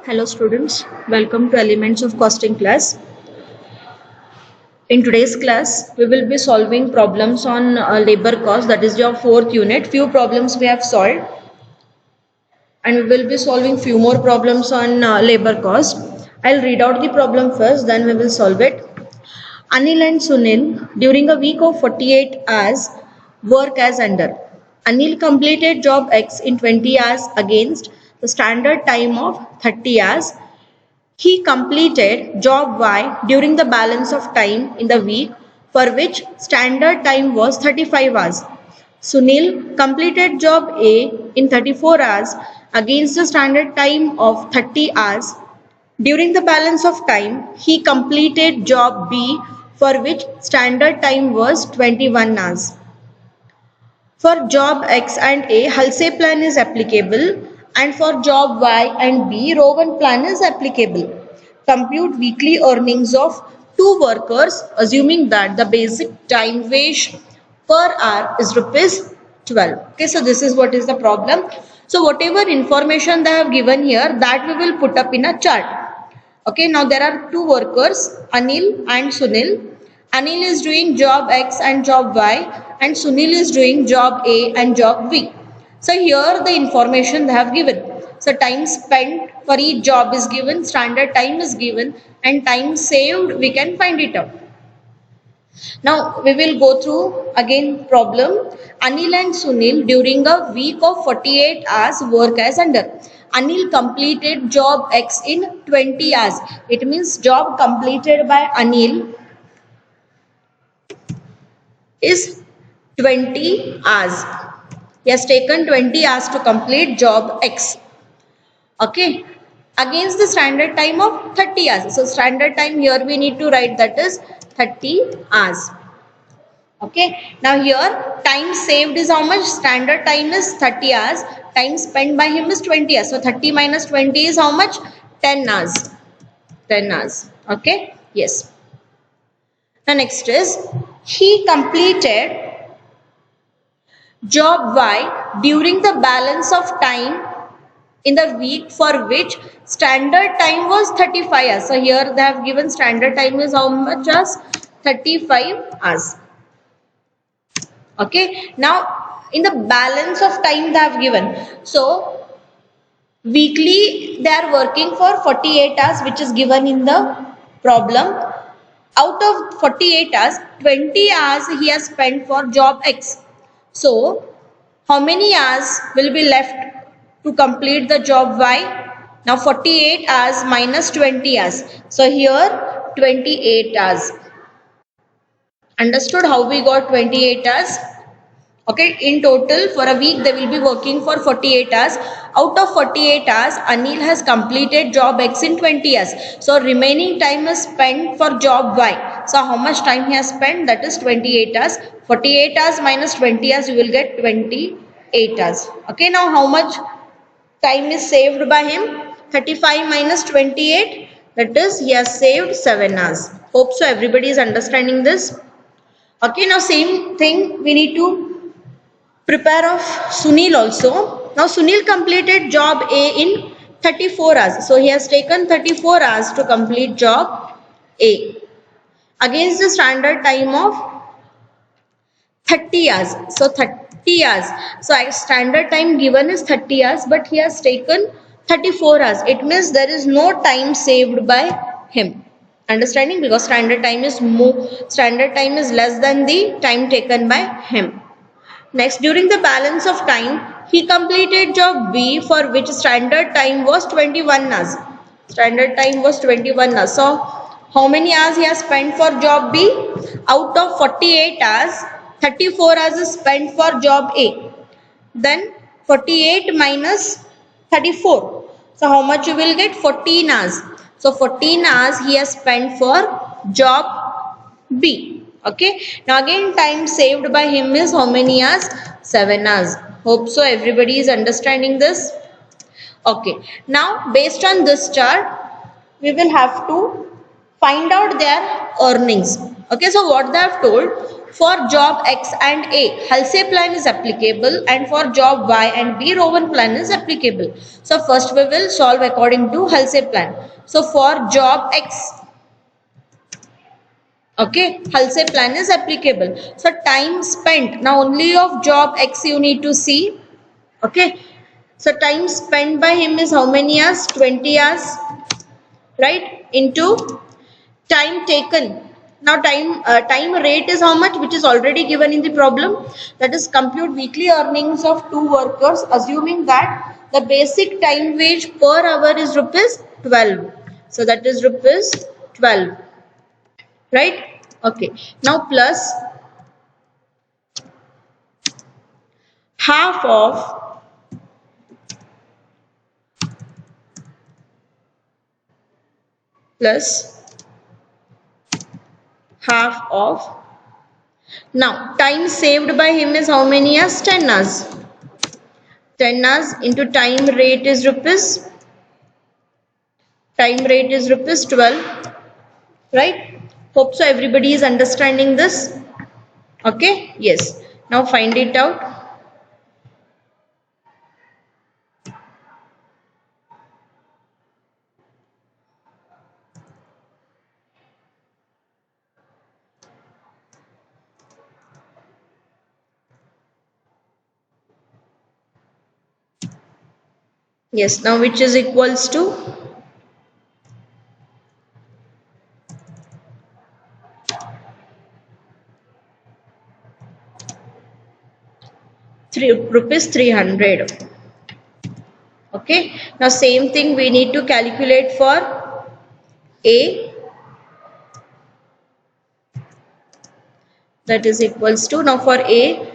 Hello students, welcome to Elements of Costing class. In today's class, we will be solving problems on labor cost, that is your fourth unit. Few problems we have solved and we will be solving few more problems on labor cost. I'll read out the problem first, then we will solve it. Anil and Sunil, during a week of 48 hours, work as under. Anil completed job X in 20 hours against the standard time of 30 hours. He completed job Y during the balance of time in the week for which standard time was 35 hours. Sunil completed job A in 34 hours against the standard time of 30 hours. During the balance of time, he completed job B for which standard time was 21 hours. For job X and A, Halsey plan is applicable, and for job Y and B, Rowan plan is applicable. Compute weekly earnings of two workers, assuming that the basic time wage per hour is rupees 12. Okay, so this is what is the problem. So whatever information they have given here, that we will put up in a chart. Okay, now there are two workers, Anil and Sunil. Anil is doing job X and job Y, and Sunil is doing job A and job B. So here the information they have given. So time spent for each job is given, standard time is given, and time saved we can find it out. Now we will go through again problem. Anil and Sunil during a week of 48 hours work as under. Anil completed job X in 20 hours. It means job completed by Anil is 20 hours. He has taken 20 hours to complete job X. Okay. Against the standard time of 30 hours. So standard time here we need to write, that is 30 hours. Okay. Now here time saved is how much? Standard time is 30 hours. Time spent by him is 20 hours. So 30 minus 20 is how much? 10 hours. 10 hours. Okay. Yes. Now next is, he completed job Y during the balance of time in the week for which standard time was 35 hours. So here they have given standard time is how much as 35 hours. Okay. Now in the balance of time they have given. So weekly they are working for 48 hours, which is given in the problem. Out of 48 hours, 20 hours he has spent for job X. So how many hours will be left to complete the job Y? Now 48 hours minus 20 hours. So here 28 hours. Understood how we got 28 hours? Okay, in total for a week they will be working for 48 hours. Out of 48 hours, Anil has completed job X in 20 hours. So remaining time is spent for job Y. So how much time he has spent? That is 28 hours. 48 hours minus 20 hours, you will get 28 hours. Okay, now how much time is saved by him? 35 minus 28, that is he has saved 7 hours. Hope so everybody is understanding this. Okay, now same thing we need to prepare of Sunil also. Now Sunil completed job A in 34 hours. So he has taken 34 hours to complete job A against the standard time of 30 hours. So 30 hours. So standard time given is 30 hours, but he has taken 34 hours. It means there is no time saved by him. Understanding? Because standard time is less than the time taken by him. Next, during the balance of time, he completed job B for which standard time was 21 hours. Standard time was 21 hours. So, how many hours he has spent for job B? Out of 48 hours, 34 hours is spent for job A. Then 48 minus 34. So, how much you will get? 14 hours. So, 14 hours he has spent for job B. Okay. Now again time saved by him is how many hours? 7 hours. Hope so everybody is understanding this. Okay. Now based on this chart, we will have to find out their earnings. Okay. So what they have told, For job X and A, Halsey plan is applicable, and for job Y and B, Rowan plan is applicable. So first we will solve according to Halsey plan. So for job X, okay, Halsey plan is applicable. So time spent, now only of job X you need to see. Okay, so time spent by him is how many hours? 20 hours, right? Into time taken. Now time rate is how much, which is already given in the problem. That is compute weekly earnings of 2 workers, assuming that the basic time wage per hour is rupees 12. So that is rupees 12, right? Okay. Now plus half of plus half of. Now time saved by him is how many hours? 10 hours. 10 hours into time rate is rupees 12, right? Hope so everybody is understanding this. Okay, yes. Now find it out. Yes, now which is equals to 300. Okay, now same thing we need to calculate for A, that is equals to, now for A,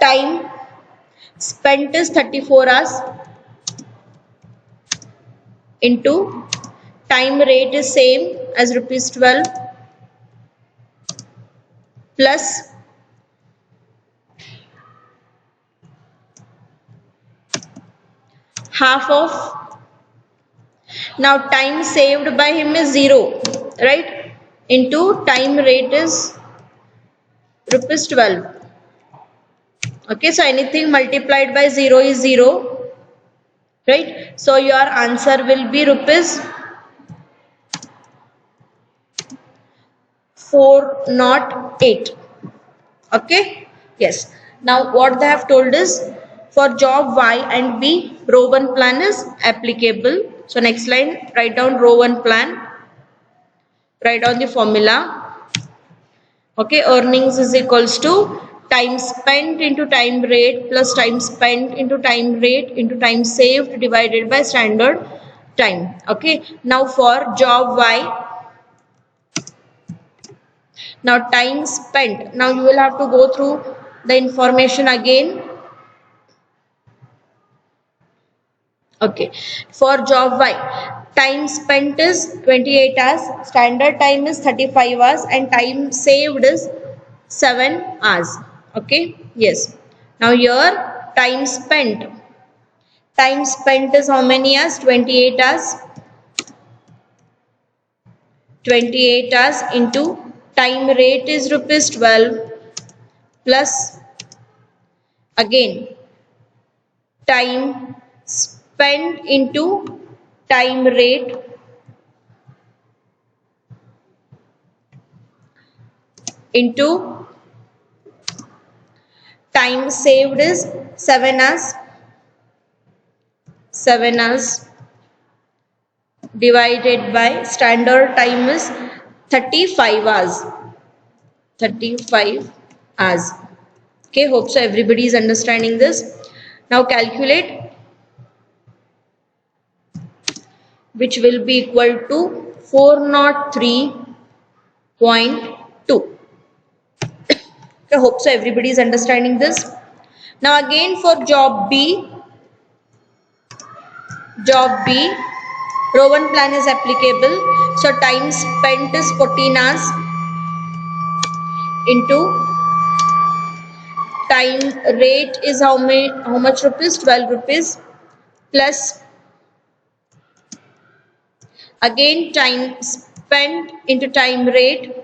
time spent is 34 hours into time rate is same as rupees 12 plus half of. Now time saved by him is 0, right? Into time rate is rupees 12. Okay, so anything multiplied by 0 is 0, right? So your answer will be rupees 408. Okay, yes. Now what they have told is for job Y and B, row 1 plan is applicable. So next line, write down row 1 plan, write down the formula. Okay, earnings is equals to time spent into time rate plus time spent into time rate into time saved divided by standard time. Okay, now for job Y, now time spent, now you will have to go through the information again. Okay, for job Y, time spent is 28 hours, standard time is 35 hours, and time saved is 7 hours. Okay, yes. Now here time spent is how many hours? 28 hours. 28 hours into time rate is rupees 12 plus again time spent into time rate into time saved is 7 hours. 7 hours divided by standard time is 35 hours. 35 hours. Okay, hope so everybody is understanding this. Now calculate, which will be equal to 403.2. I hope so everybody is understanding this. Now again for job B, row 1 plan is applicable. So time spent is 14 hours into time rate is how much rupees? 12 rupees plus again time spent into time rate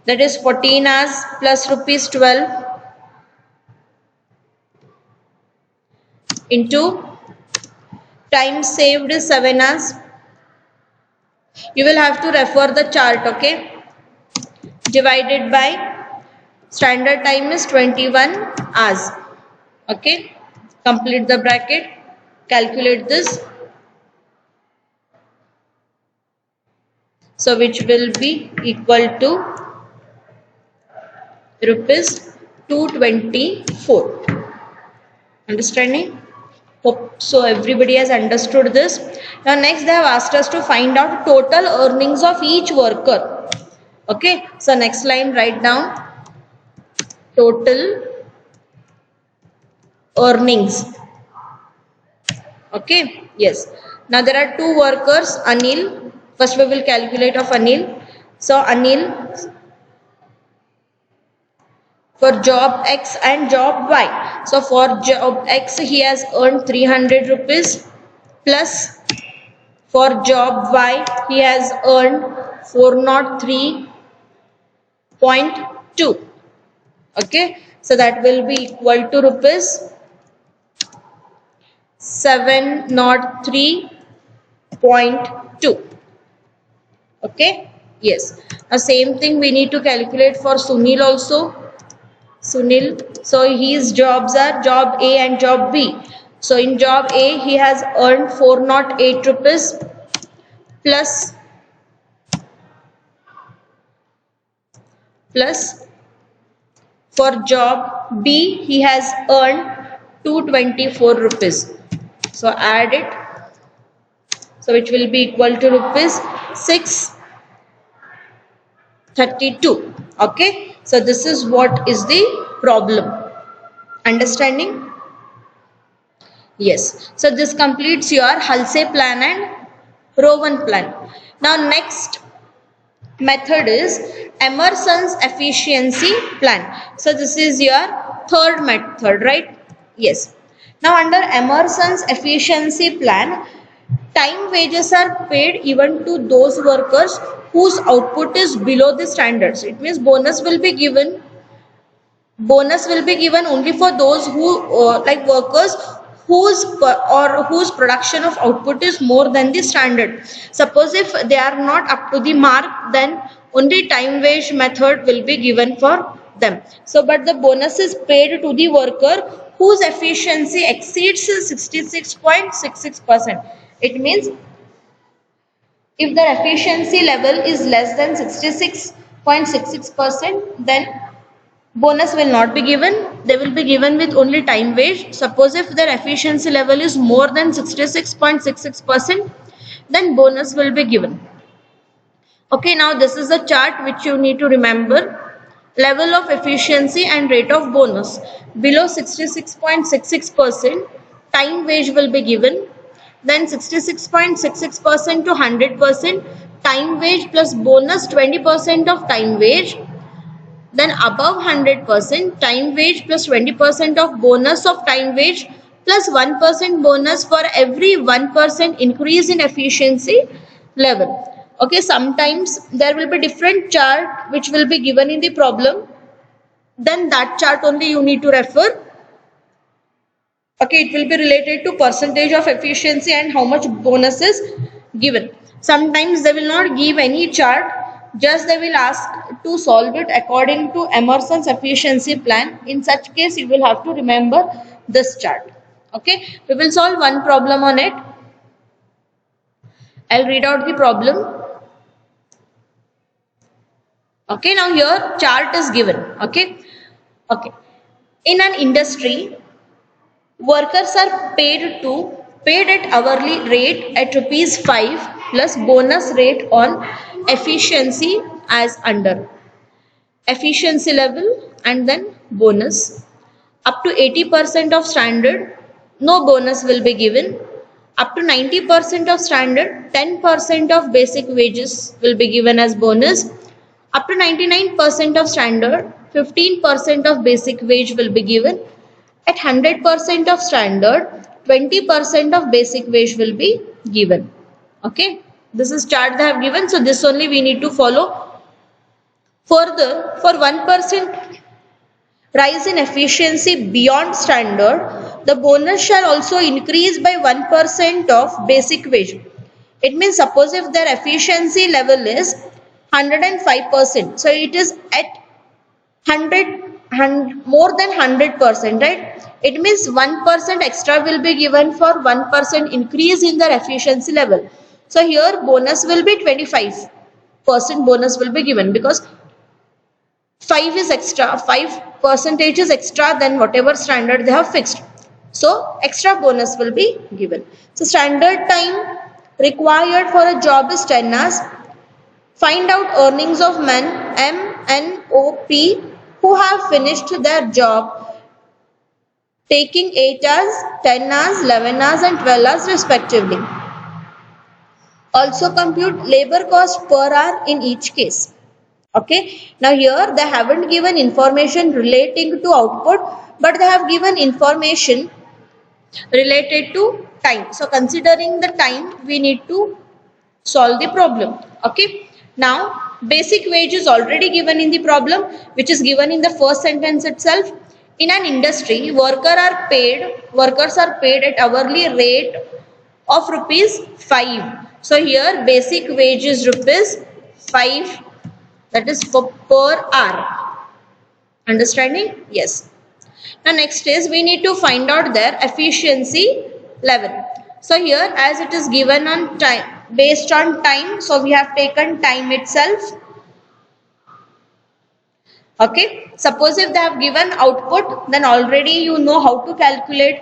that is 14 hours plus rupees 12 into time saved is 7 hours. You will have to refer the chart, okay? Divided by standard time is 21 hours. Okay, complete the bracket, calculate this. So which will be equal to rupees 224. Understanding? Hope so everybody has understood this. Now next they have asked us to find out total earnings of each worker. Okay, so next line write down total earnings. Okay, yes. Now there are two workers, Anil. First we will calculate of Anil. So Anil for job X and job Y. So for job X he has earned 300 rupees plus for job Y he has earned 403.2. Okay, so that will be equal to rupees 703.2. Okay, yes. The same thing we need to calculate for Sunil also. Sunil, so his jobs are job A and job B. So in job A he has earned 408 rupees plus for job B he has earned 224 rupees. So add it. So which will be equal to rupees 632. Okay. So this is what is the problem. Understanding? Yes. So this completes your Halsey plan and Rowan plan. Now next method is Emerson's efficiency plan. So this is your third method, right? Yes. Now under Emerson's efficiency plan, time wages are paid even to those workers whose output is below the standards. It means bonus will be given only for those who like workers whose production of output is more than the standard. Suppose if they are not up to the mark, then only time wage method will be given for them. So but the bonus is paid to the worker whose efficiency exceeds 66.66%. It means if the efficiency level is less than 66.66%, then bonus will not be given. They will be given with only time wage. Suppose if their efficiency level is more than 66.66%, then bonus will be given. Okay, now this is a chart which you need to remember. Level of efficiency and rate of bonus. Below 66.66%, time wage will be given. Then 66.66% to 100%, time wage plus bonus 20% of time wage. Then above 100%, time wage plus 20% of bonus of time wage plus 1% bonus for every 1% increase in efficiency level. Okay, sometimes there will be different chart which will be given in the problem. Then that chart only you need to refer. Okay, it will be related to percentage of efficiency and how much bonus is given. Sometimes they will not give any chart, just they will ask to solve it according to Emerson's efficiency plan. In such case, you will have to remember this chart. Okay, we will solve one problem on it. I'll read out the problem. Okay, now here chart is given. Okay. In an industry, workers are paid at hourly rate at rupees 5 plus bonus rate on efficiency as under. Efficiency level and then bonus. Up to 80% of standard, no bonus will be given. Up to 90% of standard, 10% of basic wages will be given as bonus. Up to 99% of standard, 15% of basic wage will be given. At 100% of standard, 20% of basic wage will be given. Okay, this is chart they have given, so this only we need to follow Further, for 1% rise in efficiency beyond standard, the bonus shall also increase by 1% of basic wage. It means suppose if their efficiency level is 105%, so it is at 100, more than 100%, right? It means 1% extra will be given for 1% increase in their efficiency level. So here bonus will be 25% bonus will be given because 5 is extra, 5 percentage is extra than whatever standard they have fixed. So extra bonus will be given. So standard time required for a job is 10 hours. Find out earnings of men MNOP who have finished their job taking 8 hours, 10 hours, 11 hours and 12 hours respectively. Also compute labor cost per hour in each case. Okay, now here they haven't given information relating to output, but they have given information related to time. So considering the time, we need to solve the problem. Okay, now basic wage is already given in the problem, which is given in the first sentence itself. In an industry, workers are paid at hourly rate of rupees 5. So here basic wage is rupees 5, that is for per hour. Understanding? Yes. Now next is we need to find out their efficiency level. So here as it is given on time, based on time, so we have taken time itself. Okay, suppose if they have given output, then already you know how to calculate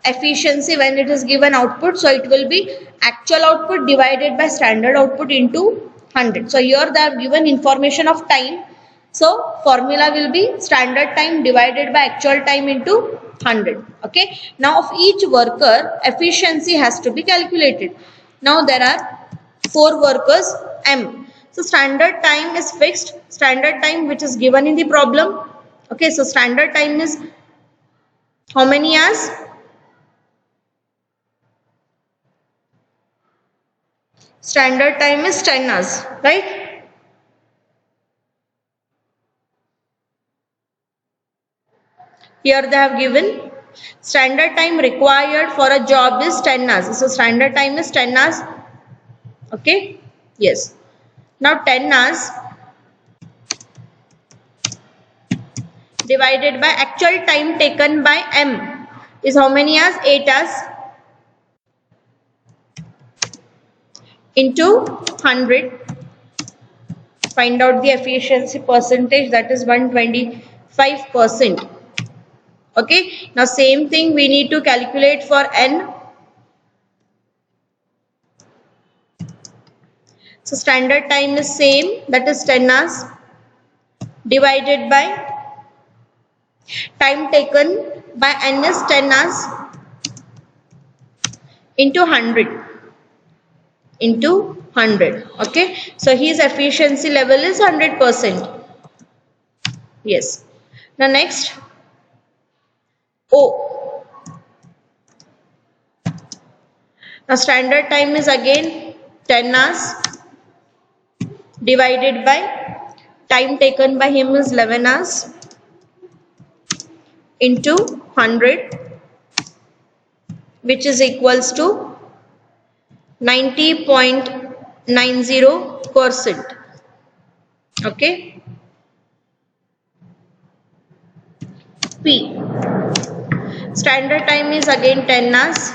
efficiency when it is given output. So it will be actual output divided by standard output into 100. So here they have given information of time. So formula will be standard time divided by actual time into 100. Okay. Now of each worker, efficiency has to be calculated. Now there are 4 workers M. So standard time is fixed. Standard time which is given in the problem. Okay. So standard time is how many hours? Standard time is 10 hours, right? Here they have given standard time required for a job is 10 hours. So standard time is 10 hours. Okay. Yes. Now 10 hours divided by actual time taken by M is how many hours? 8 hours into 100. Find out the efficiency percentage, that is 125%. Okay. Now same thing we need to calculate for N. So standard time is same, that is 10 hours divided by time taken by N is 10 hours into 100. Okay. So his efficiency level is 100%. Yes. Now next O. Now standard time is again 10 hours divided by time taken by him is 11 hours into 100, which is equals to 90.90%. Okay. P. Standard time is again 10 hours.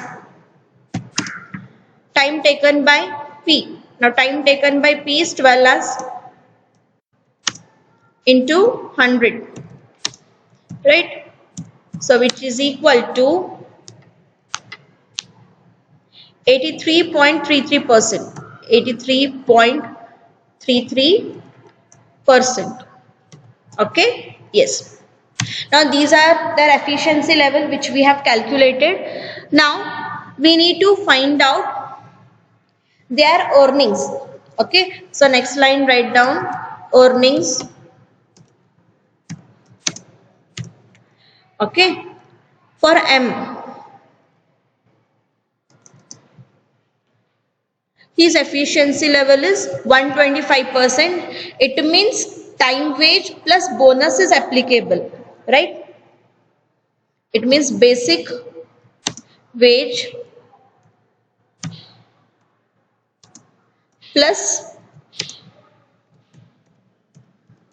Time taken by P. Now time taken by P is 12 hours into 100. Right. So which is equal to 83.33%. 83.33%. Okay. Yes. Now these are their efficiency level which we have calculated. Now we need to find out their earnings. Okay. So next line write down earnings. Okay. For M, his efficiency level is 125%. It means time wage plus bonus is applicable, right? It means basic wage plus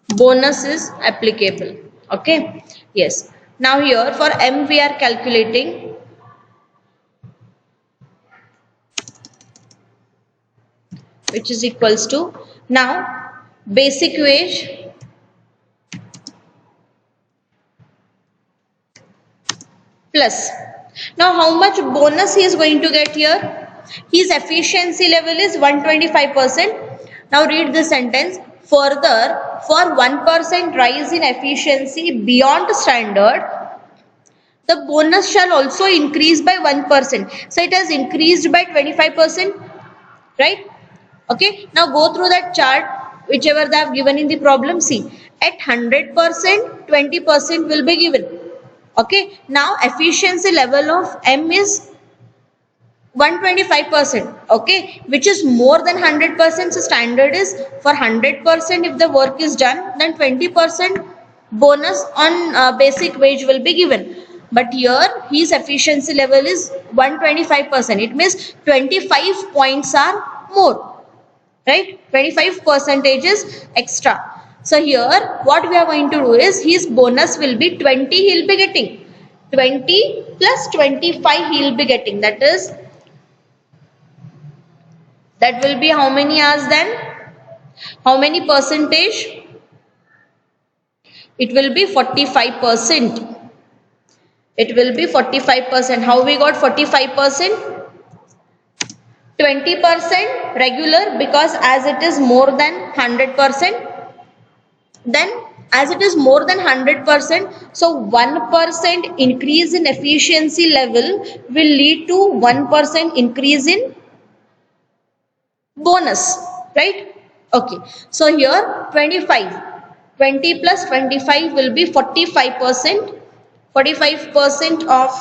bonus is applicable. Okay, yes. Now here for M we are calculating which is equals to, now basic wage plus, now how much bonus he is going to get here? His efficiency level is 125%. Now read the sentence. Further, for 1% rise in efficiency beyond standard, the bonus shall also increase by 1%. So it has increased by 25%, right? Okay, now go through that chart, whichever they have given in the problem. See, at 100%, 20% will be given. Okay, now efficiency level of M is 125%, okay, which is more than 100%. So standard is for 100%, if the work is done, then 20% bonus on basic wage will be given. But here his efficiency level is 125%. It means 25 points are more, right? 25 percentages extra. So here what we are going to do is his bonus will be 20, he will be getting 20 plus 25 he will be getting, that will be how many hours then? How many percentage? It will be 45%. It will be 45%. How we got 45%? 20% regular, because as it is more than 100%, then as it is more than 100%, so 1% increase in efficiency level will lead to 1% increase in bonus, right? Okay, so here 25, 20 plus 25 will be 45%, 45% of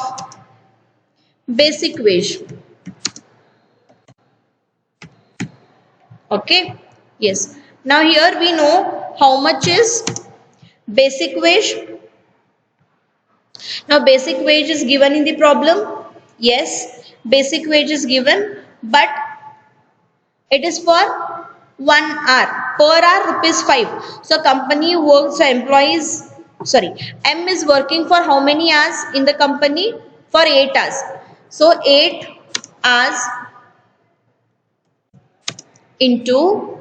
basic wage. Okay, yes. Now here we know how much is basic wage. Now basic wage is given in the problem. Yes, basic wage is given, but it is for 1 hour. Per hour rupees 5. So company works, so employees, sorry, M is working for how many hours in the company? For 8 hours. So 8 hours into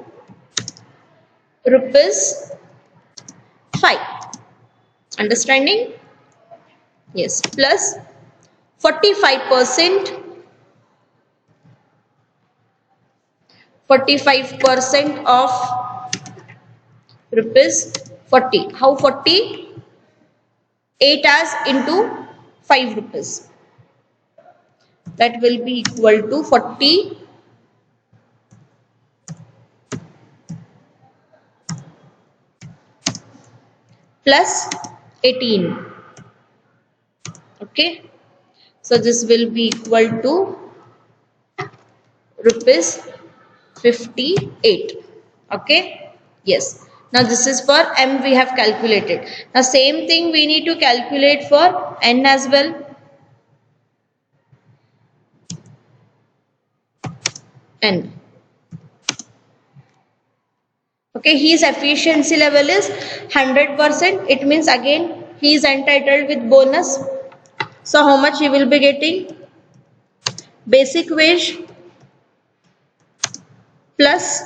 rupees 5. Understanding? Yes. Plus 45%. 45% of rupees 40. How 40? 8 hours into 5 rupees. That will be equal to 40 plus 18. Okay. So this will be equal to rupees 58. Okay, yes. Now this is for M we have calculated. Now same thing we need to calculate for N as well. N. Okay, his efficiency level is 100%. It means again he is entitled with bonus. So how much he will be getting? Basic wage plus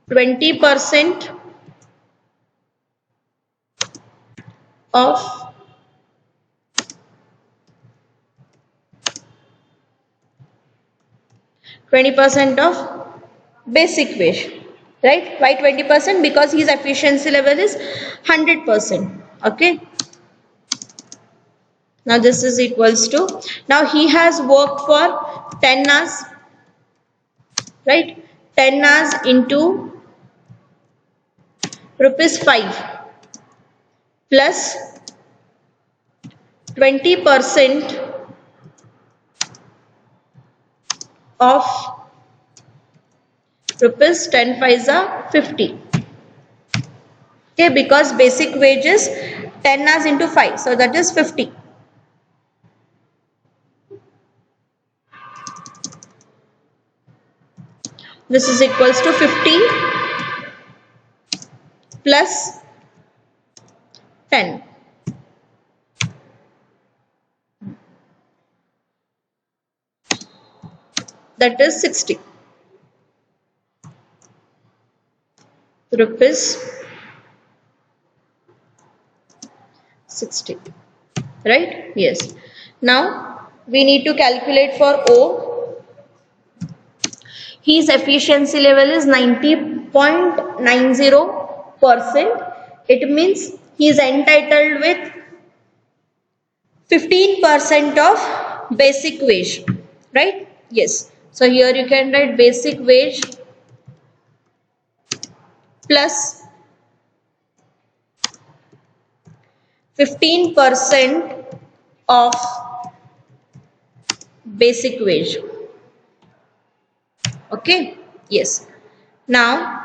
20% of basic wage, right? Why 20%? Because his efficiency level is 100%. Okay. Now this is equals to, now he has worked for 10 hours, right? 10 hours into rupees 5 plus 20% of rupees 10 paisa 50. Okay, because basic wage is 10 as into 5, so that is 50. This is equals to 50 plus 10. That is 60 rupees 60, right? Yes. Now we need to calculate for O. His efficiency level is 90.90%. It means he is entitled with 15% of basic wage, right? Yes. So here you can write basic wage plus 15% of basic wage. Okay. Yes. Now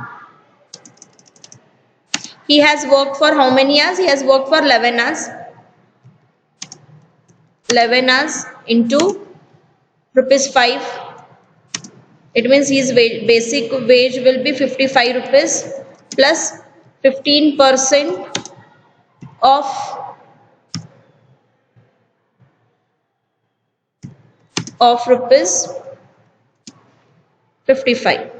he has worked for how many hours? He has worked for 11 hours. 11 hours into rupees 5. It means his basic wage will be 55 rupees plus 15% of rupees 55.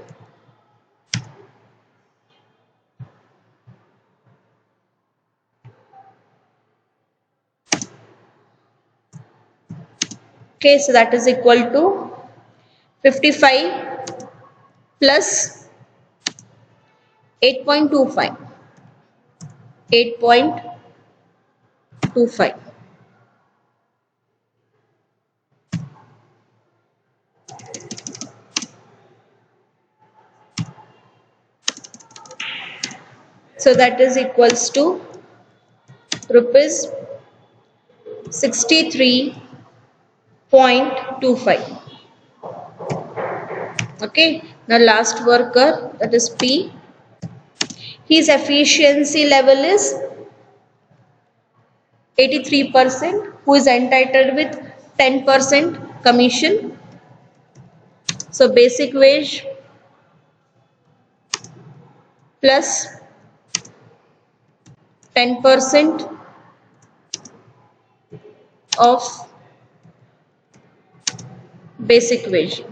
Okay, so that is equal to 55 plus 8.25. 8.25. So that is equals to rupees 63.25. Okay, now last worker, that is P. His efficiency level is 83%, who is entitled with 10% commission. So basic wage plus 10% of basic wage.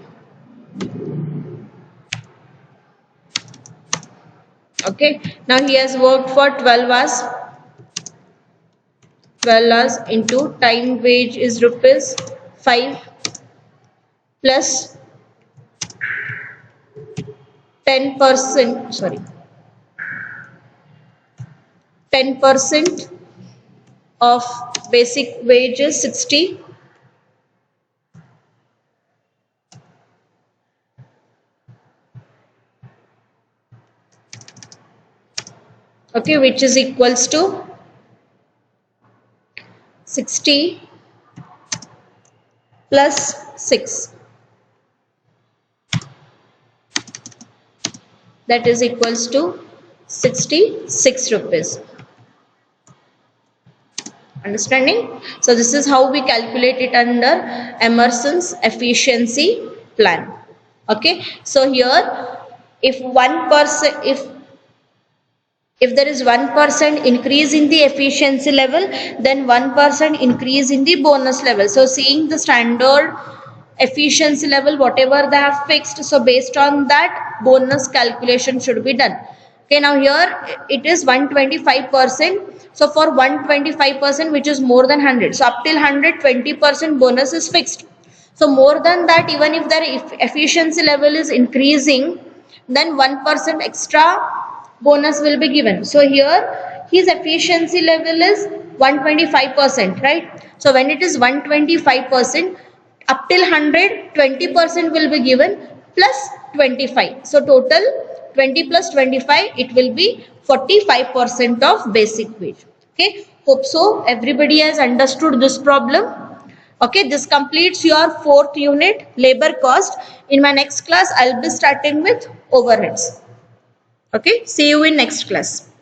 Okay, now he has worked for 12 hours. 12 hours into time wage is rupees 5 plus 10%, sorry, 10% of basic wage is 60. Okay, which is equals to 60 plus 6. That is equals to 66 rupees. Understanding? So this is how we calculate it under Emerson's efficiency plan. Okay. So here, if there is 1% increase in the efficiency level, then 1% increase in the bonus level. So seeing the standard efficiency level, whatever they have fixed, so based on that, bonus calculation should be done. Okay, now here it is 125%. So for 125%, which is more than 100, so up till 120% bonus is fixed. So more than that, even if their efficiency level is increasing, then 1% extra bonus will be given. So here his efficiency level is 125%, right? So when it is 125%, up till 100, 20% will be given plus 25. So total 20 plus 25, it will be 45% of basic wage. Okay, Hope so everybody has understood this problem. Okay, this completes your 4th unit, labor cost. In my next class, I'll be starting with overheads. Okay, see you in next class.